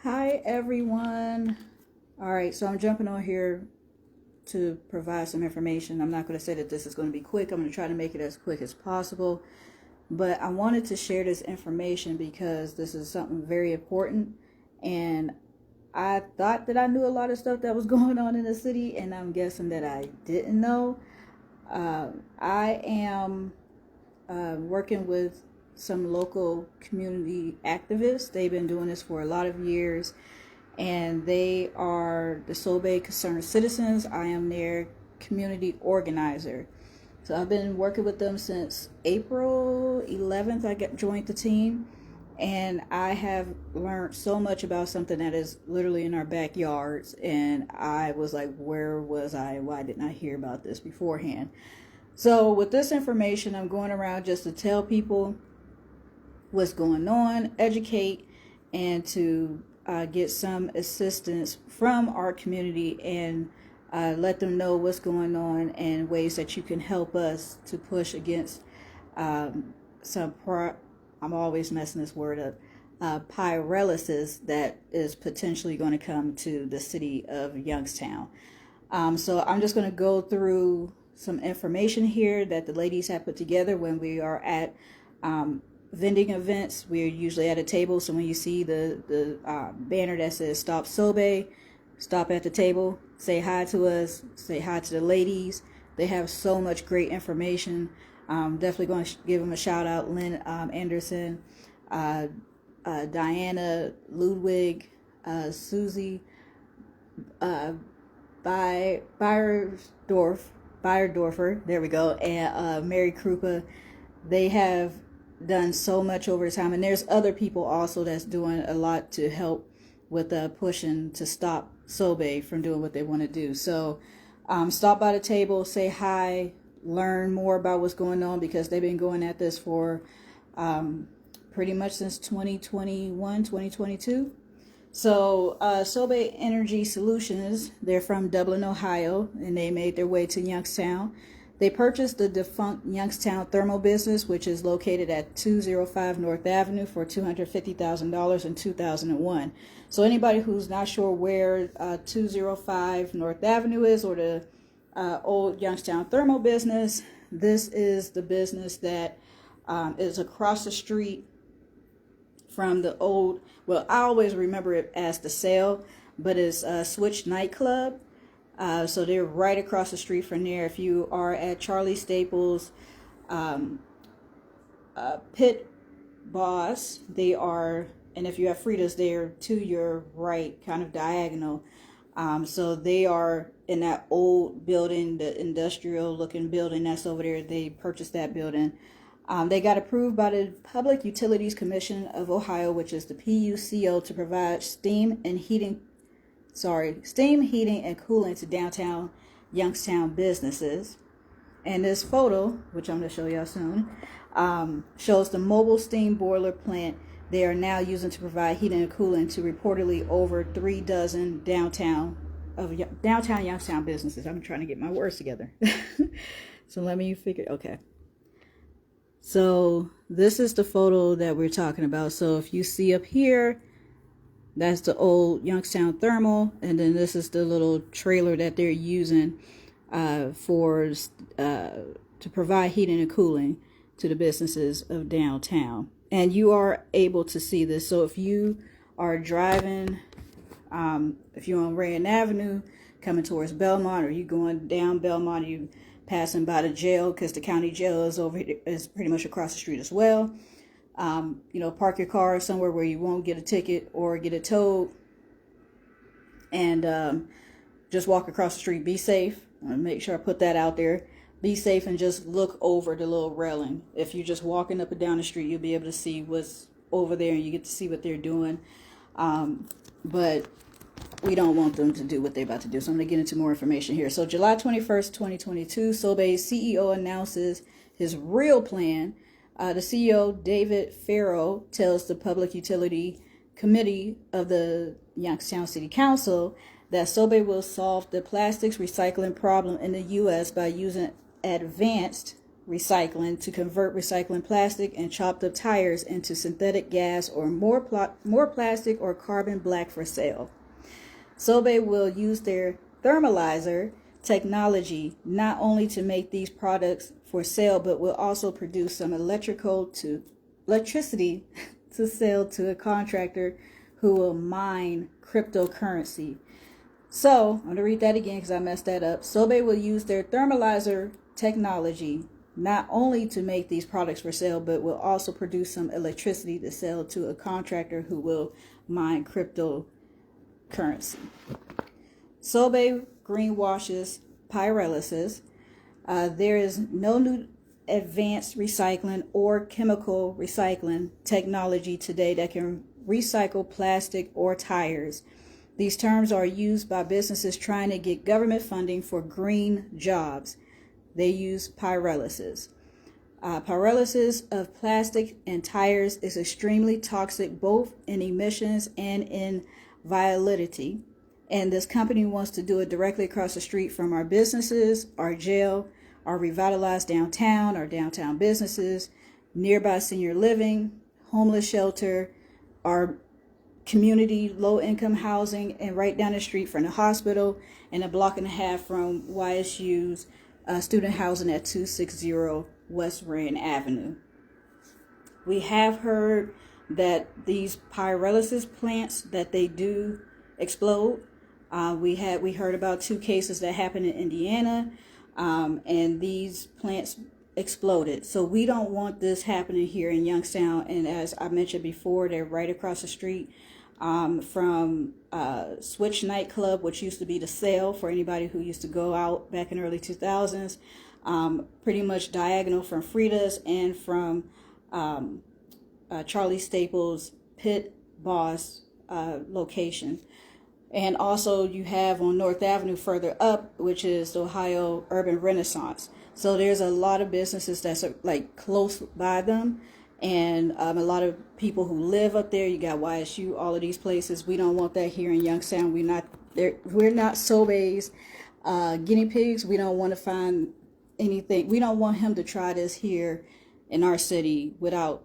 Hi everyone. All right, so I'm jumping on here to provide some information. I'm not going to say that this is going to be quick. I'm going to try to make it as quick as possible. But I wanted to share this information because this is something very important. And I thought that I knew a lot of stuff that was going on in the city, and I'm guessing that I didn't know. I am working with some local community activists. They've been doing this for a lot of years, and they are the SOBE Concerned Citizens. I am their community organizer. So I've been working with them since April 11th. I joined the team, and I have learned so much about something that is literally in our backyards. And I was like, where was I? Why didn't I hear about this beforehand? So with this information, I'm going around just to tell people what's going on, educate, and to get some assistance from our community and let them know what's going on and ways that you can help us to push against I'm always messing this word up, pyrolysis that is potentially going to come to the city of Youngstown. So I'm just going to go through some information here that the ladies have put together when we are at vending events. We're usually at a table, so when you see the banner that says Stop SOBE, stop at the table, say hi to us, say hi to the ladies. They have so much great information. Definitely going to give them a shout out. Lynn Anderson, Diana Ludwig, Susie Beyerdorfer, there we go, and Mary Krupa. They have done so much over time, and there's other people also that's doing a lot to help with pushing to stop SOBE from doing what they want to do. So stop by the table, say hi, learn more about what's going on, because they've been going at this for pretty much since 2021, 2022. So SOBE Energy Solutions, they're from Dublin, Ohio, and they made their way to Youngstown. They purchased the defunct Youngstown thermal business, which is located at 205 North Avenue, for $250,000 in 2001. So anybody who's not sure where 205 North Avenue is, or the old Youngstown thermal business, this is the business that is across the street from the old, well, I always remember it as the Sale, but it's Switch Nightclub. So they're right across the street from there. If you are at Charlie Staples, Pit Boss, they are, and if you have Frida's, they're to your right, kind of diagonal. So they are in that old building, the industrial looking building that's over there. They purchased that building. They got approved by the Public Utilities Commission of Ohio, which is the PUCO, to provide steam heating and cooling to downtown Youngstown businesses. And this photo, which I'm going to show y'all soon, shows the mobile steam boiler plant they are now using to provide heating and cooling to reportedly over 3 dozen downtown Youngstown businesses. I'm trying to get my words together. So let me figure, okay. So this is the photo that we're talking about. So if you see up here, that's the old Youngstown thermal, and then this is the little trailer that they're using to provide heating and cooling to the businesses of downtown. And you are able to see this. So if you are driving, if you're on Rayon Avenue coming towards Belmont, or you going down Belmont, you passing by the jail, because the county jail is over here, is pretty much across the street as well. Park your car somewhere where you won't get a ticket or get it towed, and just walk across the street. Be safe. Make sure I put that out there. Be safe, and just look over the little railing. If you're just walking up and down the street, you'll be able to see what's over there, and you get to see what they're doing. But we don't want them to do what they're about to do. So I'm going to get into more information here. So July 21st, 2022, SOBE's CEO announces his real plan. The CEO, David Farrow, tells the Public Utility Committee of the Youngstown City Council that SOBE will solve the plastics recycling problem in the U.S. by using advanced recycling to convert recycling plastic and chopped up tires into synthetic gas or more plastic or carbon black for sale. SOBE will use their thermalizer technology not only to make these products for sale, but will also produce some electricity to sell to a contractor who will mine cryptocurrency. So, I'm going to read that again because I messed that up. SOBE will use their thermalizer technology not only to make these products for sale, but will also produce some electricity to sell to a contractor who will mine cryptocurrency. SOBE greenwashes pyrolysis. There is no new advanced recycling or chemical recycling technology today that can recycle plastic or tires. These terms are used by businesses trying to get government funding for green jobs. They use pyrolysis. Pyrolysis of plastic and tires is extremely toxic both in emissions and in volatility. And this company wants to do it directly across the street from our businesses, our jail, our revitalized downtown, our downtown businesses, nearby senior living, homeless shelter, our community low-income housing, and right down the street from the hospital, and a block and a half from YSU's student housing at 260 West Rand Avenue. We have heard that these pyrolysis plants, that they do explode. We heard about 2 cases that happened in Indiana, and these plants exploded. So we don't want this happening here in Youngstown. And as I mentioned before, they're right across the street from Switch nightclub, which used to be the Sale for anybody who used to go out back in the early 2000s. Pretty much diagonal from Frida's and from Charlie Staples' Pit Boss location. And also you have on North Avenue further up, which is the Ohio Urban Renaissance. So there's a lot of businesses that's like close by them, and a lot of people who live up there. You got YSU, all of these places. We don't want that here in Youngstown. We're not SOBE's guinea pigs. We don't want to find anything. We don't want him to try this here in our city without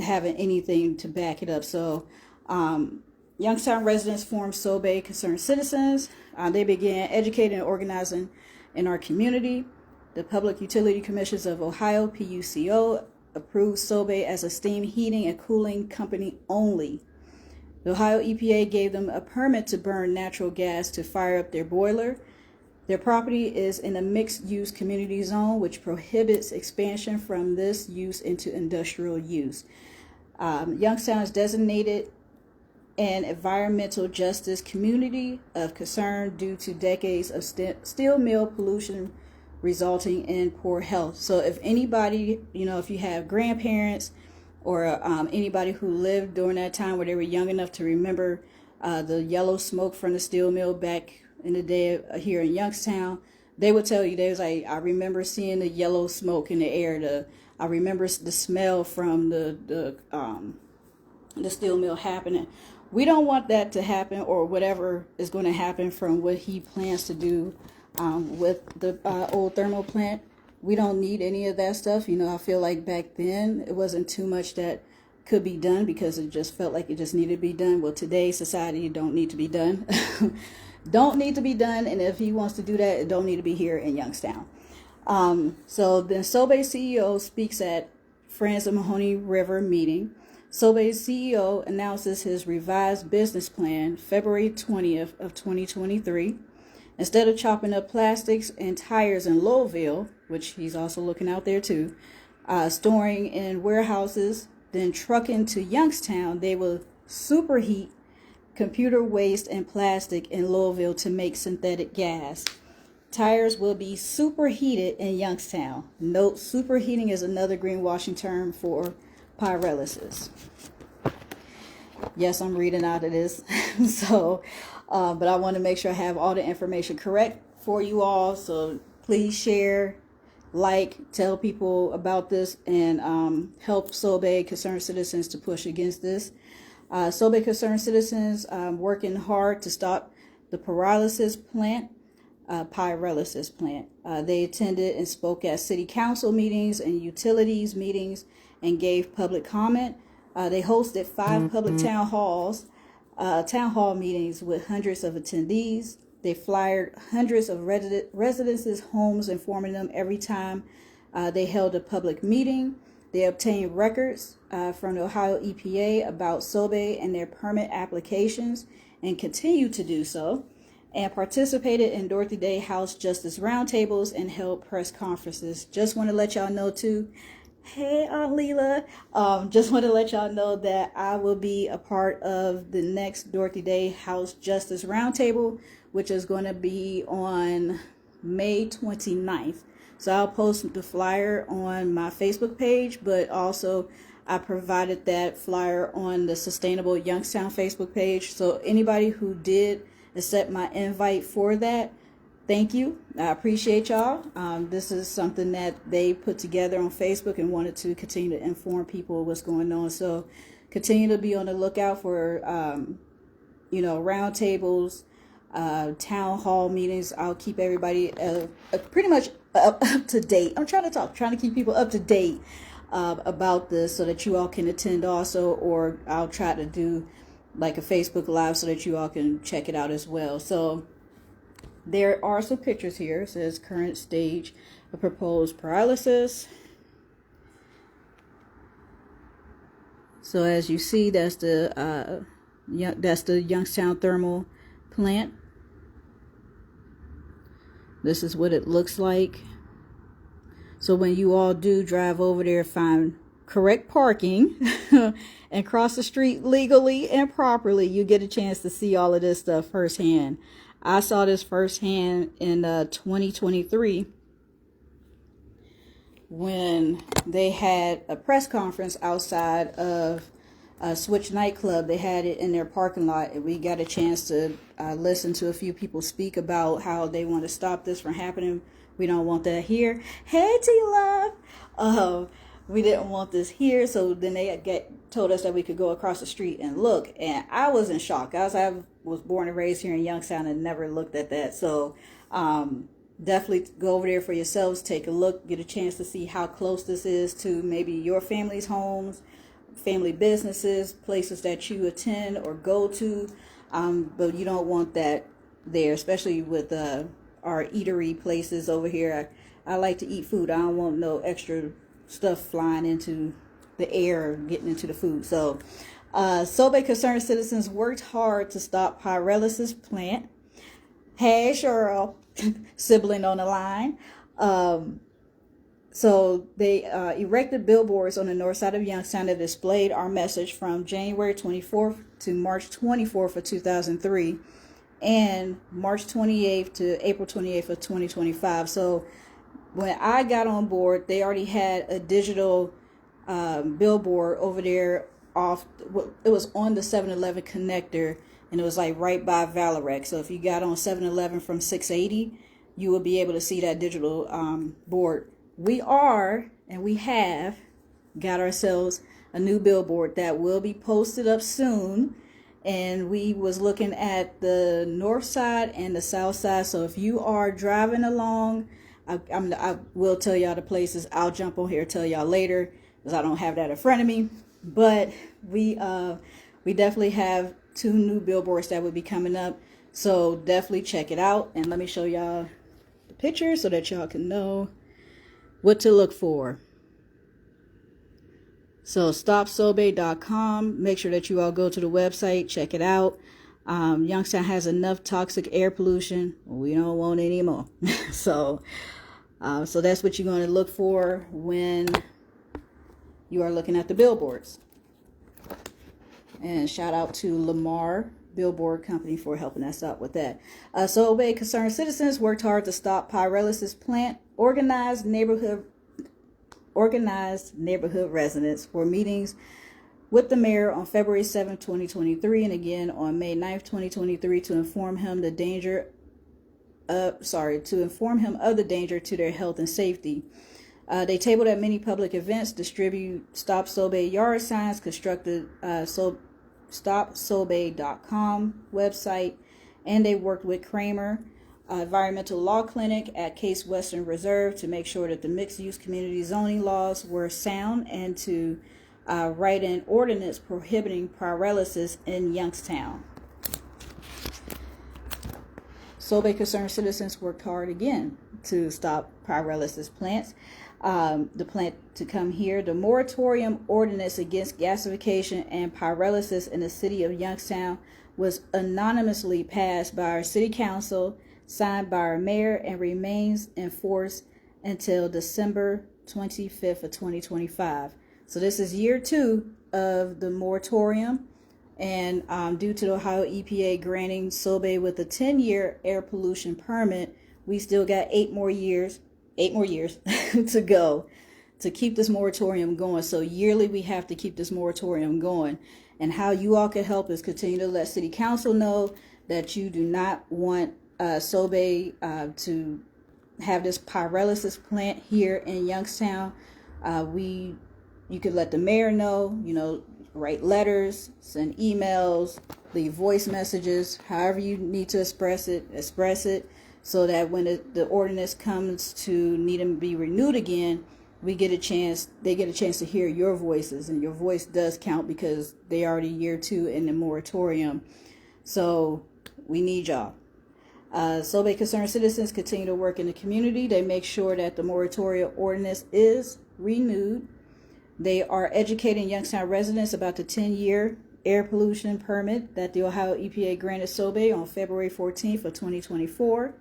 having anything to back it up. So Youngstown residents formed SOBE Concerned Citizens. They began educating and organizing in our community. The Public Utility Commissions of Ohio, PUCO, approved SOBE as a steam heating and cooling company only. The Ohio EPA gave them a permit to burn natural gas to fire up their boiler. Their property is in a mixed-use community zone, which prohibits expansion from this use into industrial use. Youngstown is designated an environmental justice community of concern due to decades of steel mill pollution resulting in poor health. So if anybody, if you have grandparents or anybody who lived during that time where they were young enough to remember the yellow smoke from the steel mill back in the day here in Youngstown, they would tell you, they was like, I remember seeing the yellow smoke in the air. I remember the smell from the steel mill happening. We don't want that to happen, or whatever is going to happen from what he plans to do with the old thermal plant. We don't need any of that stuff. I feel like back then it wasn't too much that could be done because it just felt like it just needed to be done. Well, today's society, it don't need to be done. Don't need to be done. And if he wants to do that, it don't need to be here in Youngstown. So the SOBE CEO speaks at Friends of Mahoney River meeting. SOBE's CEO announces his revised business plan February 20th of 2023. Instead of chopping up plastics and tires in Louisville, which he's also looking out there too, storing in warehouses, then trucking to Youngstown, they will superheat computer waste and plastic in Louisville to make synthetic gas. Tires will be superheated in Youngstown. Note, superheating is another greenwashing term for pyrolysis. Yes, I'm reading out of this. So, but I want to make sure I have all the information correct for you all. So please share, tell people about this, and help SOBE Concerned Citizens to push against this. SOBE Concerned Citizens working hard to stop the pyrolysis plant. pyrolysis plant. They attended and spoke at city council meetings and utilities meetings and gave public comment. They hosted 5 public town hall meetings with hundreds of attendees. They flyered hundreds of residences' homes, informing them every time they held a public meeting. They obtained records from the Ohio EPA about SOBE and their permit applications and continue to do so, and participated in Dorothy Day House Justice Roundtables and held press conferences. Just want to let y'all know too, hey Aunt Leela, just want to let y'all know that I will be a part of the next Dorothy Day House Justice Roundtable, which is going to be on May 29th. So I'll post the flyer on my Facebook page, but also I provided that flyer on the Sustainable Youngstown Facebook page. So anybody who did accept my invite for that, thank you. I appreciate y'all. This is something that they put together on Facebook and wanted to continue to inform people what's going on. So continue to be on the lookout for, roundtables, town hall meetings. I'll keep everybody pretty much up to date. I'm trying to keep people up to date about this so that you all can attend also, or I'll try to do like a Facebook Live so that you all can check it out as well. So there are some pictures here. It says current stage of proposed pyrolysis. So as you see, that's the Youngstown thermal plant. This is what it looks like. So when you all do drive over there, find correct parking and cross the street legally and properly, you get a chance to see all of this stuff firsthand. I saw this firsthand in 2023 when they had a press conference outside of Switch nightclub. They had it in their parking lot, and we got a chance to listen to a few people speak about how they want to stop this from happening. We don't want that here. Hey, T-Love. We didn't want this here, so then they told us that we could go across the street and look, and I was in shock. I was born and raised here in Youngstown and never looked at that. So definitely go over there for yourselves, take a look, get a chance to see how close this is to maybe your family's homes, family businesses, places that you attend or go to, but you don't want that there, especially with our eatery places over here. I like to eat food. I don't want no extra stuff flying into the air or getting into the food. So SOBE Concerned Citizens worked hard to stop pyrolysis plant. Hey Cheryl, sibling on the line. So they erected billboards on the north side of Youngstown that displayed our message from January 24th to March 24th of 2003 and March 28th to April 28th of 2025. So when I got on board, they already had a digital billboard over there it was on the 7-Eleven connector, and it was like right by Valorec. So if you got on 7-Eleven from 680, you will be able to see that digital board. We have got ourselves a new billboard that will be posted up soon, and we was looking at the north side and the south side. So if you are driving along, I will tell y'all the places. I'll jump on here and tell y'all later because I don't have that in front of me. But we definitely have 2 new billboards that will be coming up. So definitely check it out, and let me show y'all the pictures so that y'all can know what to look for. So stopsobe.com. Make sure that you all go to the website, check it out. Youngstown has enough toxic air pollution. We don't want any more. So that's what you're going to look for when you are looking at the billboards. And shout out to Lamar Billboard Company for helping us out with that. SOBE Concerned Citizens worked hard to stop pyrolysis plant. Organized neighborhood residents for meetings with the mayor on February 7, 2023, and again on May 9, 2023, to inform him of the danger to their health and safety. They tabled at many public events, distribute Stop SOBE yard signs, constructed StopSOBE.com website, and they worked with Kramer environmental law clinic at Case Western Reserve to make sure that the mixed-use community zoning laws were sound, and to write an ordinance prohibiting pyrolysis in Youngstown. SOBE Concerned Citizens worked hard again to stop pyrolysis plants. The plant to come here. The moratorium ordinance against gasification and pyrolysis in the city of Youngstown was anonymously passed by our city council, signed by our mayor, and remains in force until December 25th of 2025. So this is year 2 of the moratorium, and due to the Ohio EPA granting SOBE with a 10-year air pollution permit, we still got 8 more years to go to keep this moratorium going. So yearly we have to keep this moratorium going. And how you all can help is continue to let City Council know that you do not want SOBE to have this pyrolysis plant here in Youngstown. You could let the mayor know, write letters, send emails, leave voice messages, however you need to express it, so that when the ordinance comes to need to be renewed again, they get a chance to hear your voices, and your voice does count because they already year 2 in the moratorium. So we need y'all. SOBE Concerned Citizens continue to work in the community. They make sure that the moratorium ordinance is renewed. They are educating Youngstown residents about the 10-year air pollution permit that the Ohio EPA granted SOBE on February 14th of 2024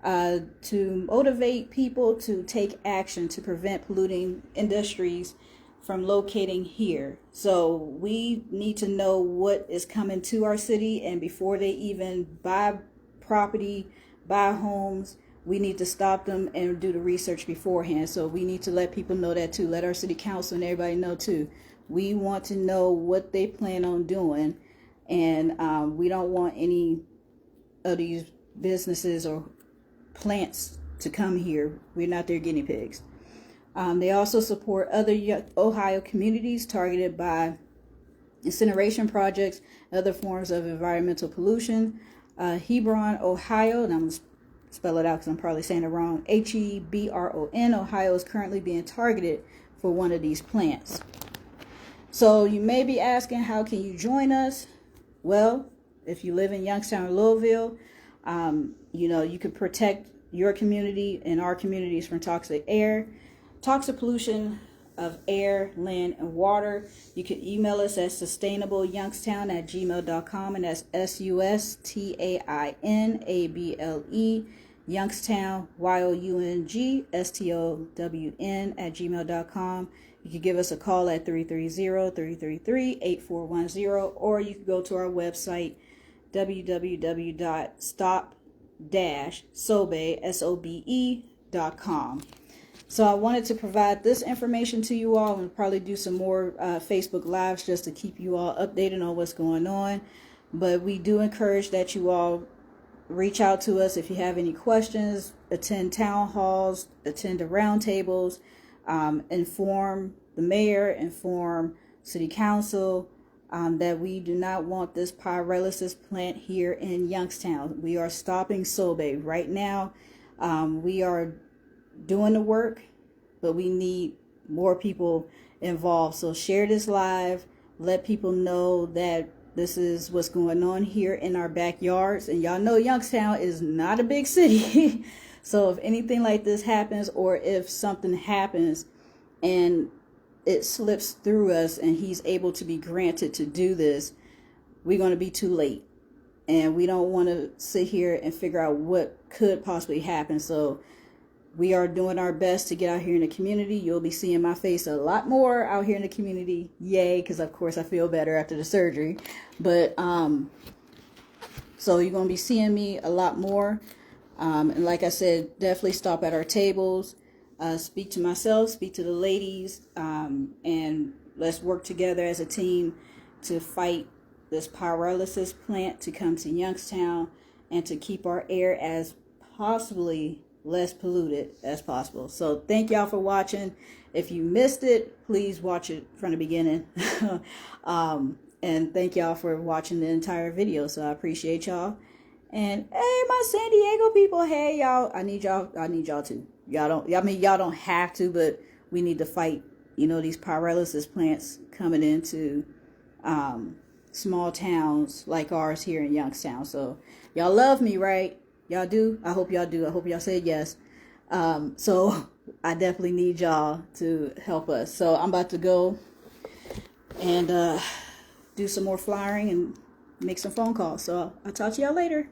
to motivate people to take action to prevent polluting industries from locating here. So we need to know what is coming to our city, and before they even buy property, buy homes, we need to stop them and do the research beforehand. So we need to let people know that too. Let our city council and everybody know too. We want to know what they plan on doing, and we don't want any of these businesses or plants to come here. We're not their guinea pigs. They also support other Ohio communities targeted by incineration projects, other forms of environmental pollution. Hebron, Ohio, and I'm going to spell it out because I'm probably saying it wrong. Hebron, Ohio is currently being targeted for one of these plants. So you may be asking, how can you join us? Well, if you live in Youngstown or Louisville, you can protect your community and our communities from toxic pollution of air, land, and water. You can email us at sustainableyoungstown@gmail.com, and that's SUSTAINABLE Youngstown YOUNGSTOWN@gmail.com. You can give us a call at 330-333-8410, or you can go to our website www.stop-sobe.com. So I wanted to provide this information to you all, and probably do some more Facebook Lives just to keep you all updated on what's going on. But we do encourage that you all reach out to us if you have any questions, attend town halls, attend the roundtables, inform the mayor, inform city council that we do not want this pyrolysis plant here in Youngstown. We are stopping SOBE right now. We are doing the work, but we need more people involved. So share this live, let people know that this is what's going on here in our backyards. And y'all know Youngstown is not a big city. So if anything like this happens, or if something happens and it slips through us and he's able to be granted to do this, we're going to be too late. And we don't want to sit here and figure out what could possibly happen. So we are doing our best to get out here in the community. You'll be seeing my face a lot more out here in the community. Yay, because of course I feel better after the surgery. But so you're going to be seeing me a lot more. And like I said, definitely stop at our tables. Speak to myself, speak to the ladies, and let's work together as a team to fight this pyrolysis plant to come to Youngstown, and to keep our air as possibly less polluted as possible. So thank y'all for watching. If you missed it, please watch it from the beginning. And thank y'all for watching the entire video. So I appreciate y'all. And hey, my San Diego people, hey y'all, I need y'all too. Y'all don't have to, but we need to fight, these pyrolysis plants coming into small towns like ours here in Youngstown. So y'all love me, right? Y'all do? I hope y'all do. I hope y'all said yes. So I definitely need y'all to help us. So I'm about to go and do some more flyering and make some phone calls. So I'll talk to y'all later.